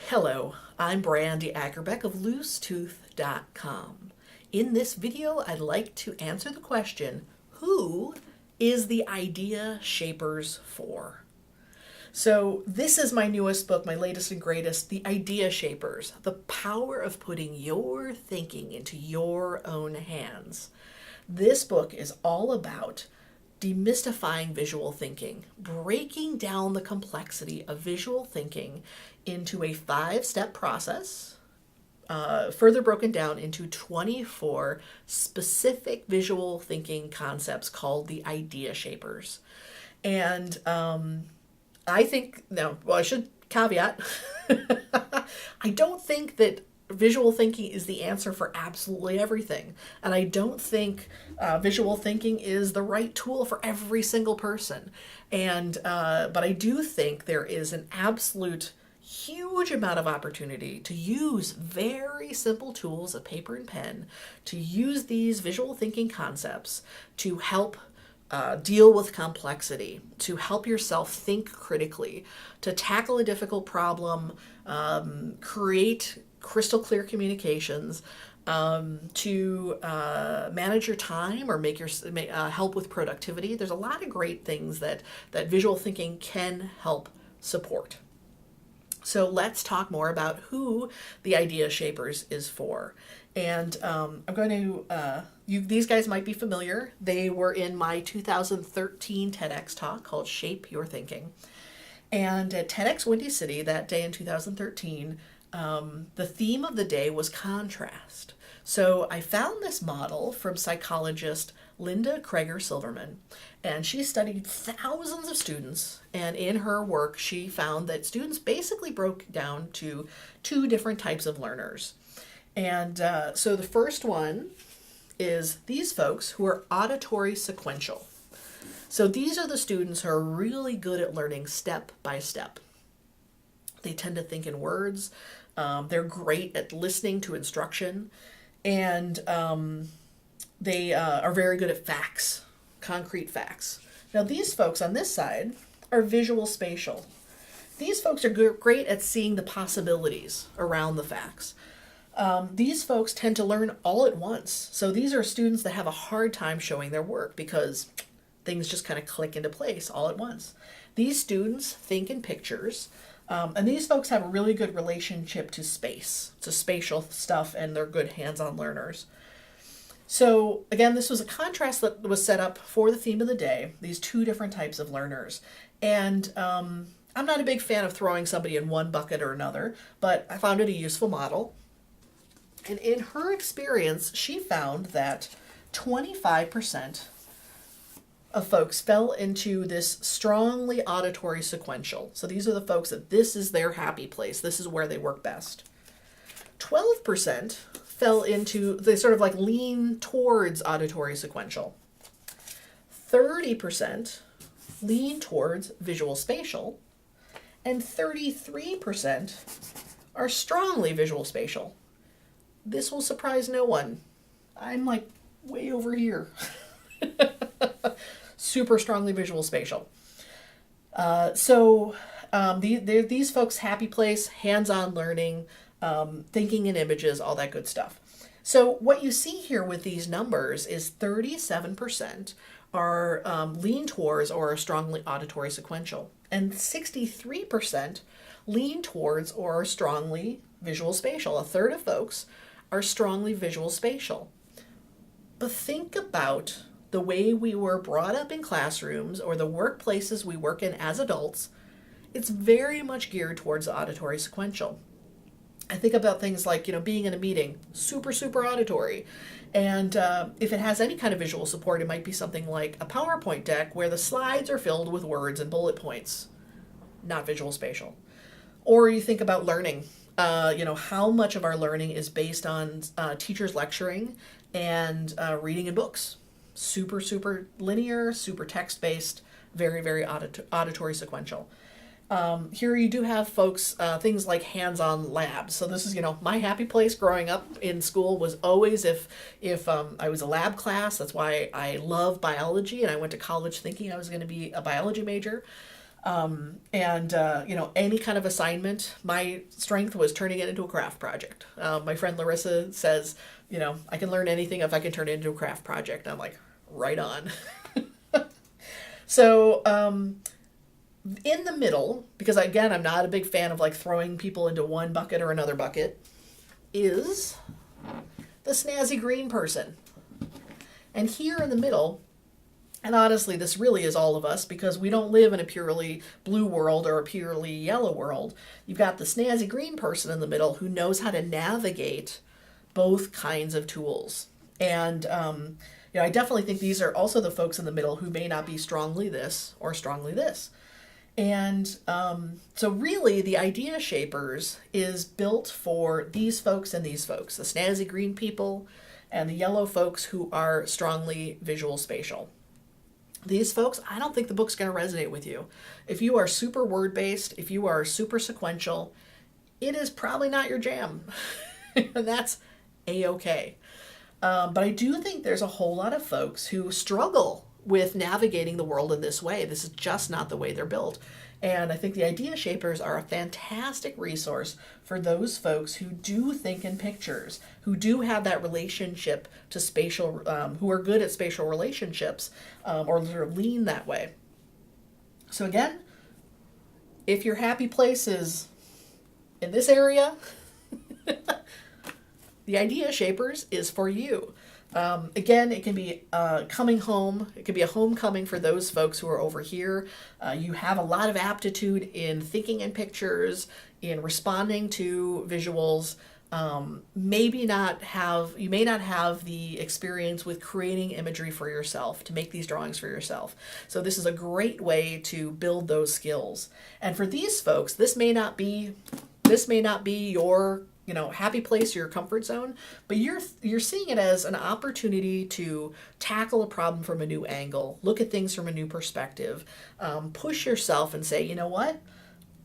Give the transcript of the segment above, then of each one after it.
Hello, I'm Brandy Ackerbeck of LooseTooth.com. In this video, I'd like to answer the question, who is the idea shapers for? So this is my newest book, my latest and greatest, The Idea Shapers, the power of putting your thinking into your own hands. This book is all about demystifying visual thinking, breaking down the complexity of visual thinking into a 5-step process, further broken down into 24 specific visual thinking concepts called the idea shapers. And I think, now, well, I should caveat, I don't think that visual thinking is the answer for absolutely everything. And I don't think visual thinking is the right tool for every single person. And but I do think there is an absolute huge amount of opportunity to use very simple tools of paper and pen, to use these visual thinking concepts to help deal with complexity, to help yourself think critically, to tackle a difficult problem, create crystal clear communications, to manage your time or make your help with productivity. There's a lot of great things that visual thinking can help support. So let's talk more about who the Idea Shapers is for. And I'm going to, these guys might be familiar. They were in my 2013 TEDx talk called Shape Your Thinking. And at TEDxWindyCity that day in 2013, the theme of the day was contrast. So I found this model from psychologist Linda Crager Silverman, and she studied thousands of students, and in her work she found that students basically broke down to 2 different types of learners. And so the first one is these folks who are auditory sequential. So these are the students who are really good at learning step by step. They tend to think in words. They're great at listening to instruction, and they are very good at facts, concrete facts. Now these folks on this side are visual spatial. These folks are great at seeing the possibilities around the facts. These folks tend to learn all at once. So these are students that have a hard time showing their work because things just kind of click into place all at once. These students think in pictures. And these folks have a really good relationship to space, to spatial stuff, and they're good hands-on learners. So again, this was a contrast that was set up for the theme of the day, these 2 different types of learners. And I'm not a big fan of throwing somebody in one bucket or another, but I found it a useful model. And in her experience, she found that 25% of folks fell into this strongly auditory sequential. So these are the folks that this is their happy place. This is where they work best. 12% fell into, they sort of like lean towards auditory sequential. 30% lean towards visual spatial. And 33% are strongly visual spatial. This will surprise no one. I'm like way over here. Super strongly visual spatial. These folks, happy place, hands-on learning, thinking in images, all that good stuff. So what you see here with these numbers is 37% are lean towards or are strongly auditory sequential, and 63% lean towards or are strongly visual spatial. A third of folks are strongly visual spatial. But think about the way we were brought up in classrooms or the workplaces we work in as adults. It's very much geared towards auditory sequential. I think about things like, being in a meeting, super auditory. And if it has any kind of visual support, it might be something like a PowerPoint deck where the slides are filled with words and bullet points, not visual spatial. Or you think about learning. How much of our learning is based on teachers lecturing and reading in books. Super linear, super text-based, very auditory sequential. Here you do have folks, things like hands-on labs. So this is, my happy place growing up in school was always if I was a lab class. That's why I love biology, and I went to college thinking I was going to be a biology major. Any kind of assignment, my strength was turning it into a craft project. My friend Larissa says, I can learn anything if I can turn it into a craft project. I'm like, right on. So, in the middle, because again, I'm not a big fan of like throwing people into one bucket or another bucket, is the snazzy green person. And here in the middle, and honestly, this really is all of us because we don't live in a purely blue world or a purely yellow world. You've got the snazzy green person in the middle who knows how to navigate both kinds of tools. And, I definitely think these are also the folks in the middle who may not be strongly this or strongly this. And so really the Idea Shapers is built for these folks and these folks, the snazzy green people and the yellow folks who are strongly visual spatial. These folks, I don't think the book's going to resonate with you. If you are super word-based, if you are super sequential, it is probably not your jam. And that's A-okay. But I do think there's a whole lot of folks who struggle with navigating the world in this way. This is just not the way they're built. And I think the Idea Shapers are a fantastic resource for those folks who do think in pictures, who do have that relationship to spatial, who are good at spatial relationships, or sort of lean that way. So again, if your happy place is in this area, the Idea Shapers is for you. Again, it can be coming home. It can be a homecoming for those folks who are over here. You have a lot of aptitude in thinking in pictures, in responding to visuals. You may not have the experience with creating imagery for yourself, to make these drawings for yourself. So this is a great way to build those skills. And for these folks, this may not be your happy place, your comfort zone, but you're seeing it as an opportunity to tackle a problem from a new angle, look at things from a new perspective, push yourself and say, you know what,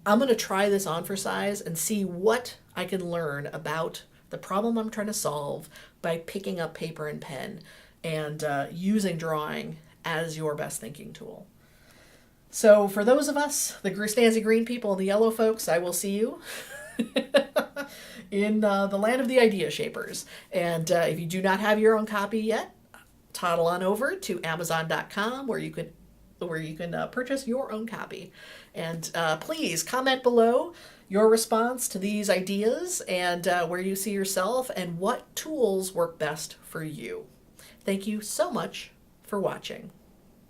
I'm going to try this on for size and see what I can learn about the problem I'm trying to solve by picking up paper and pen and using drawing as your best thinking tool. So for those of us, the snazzy green people and the yellow folks, I will see you in the land of the Idea Shapers. And if you do not have your own copy yet, toddle on over to Amazon.com where you can purchase your own copy. And please comment below your response to these ideas and where you see yourself and what tools work best for you. Thank you so much for watching.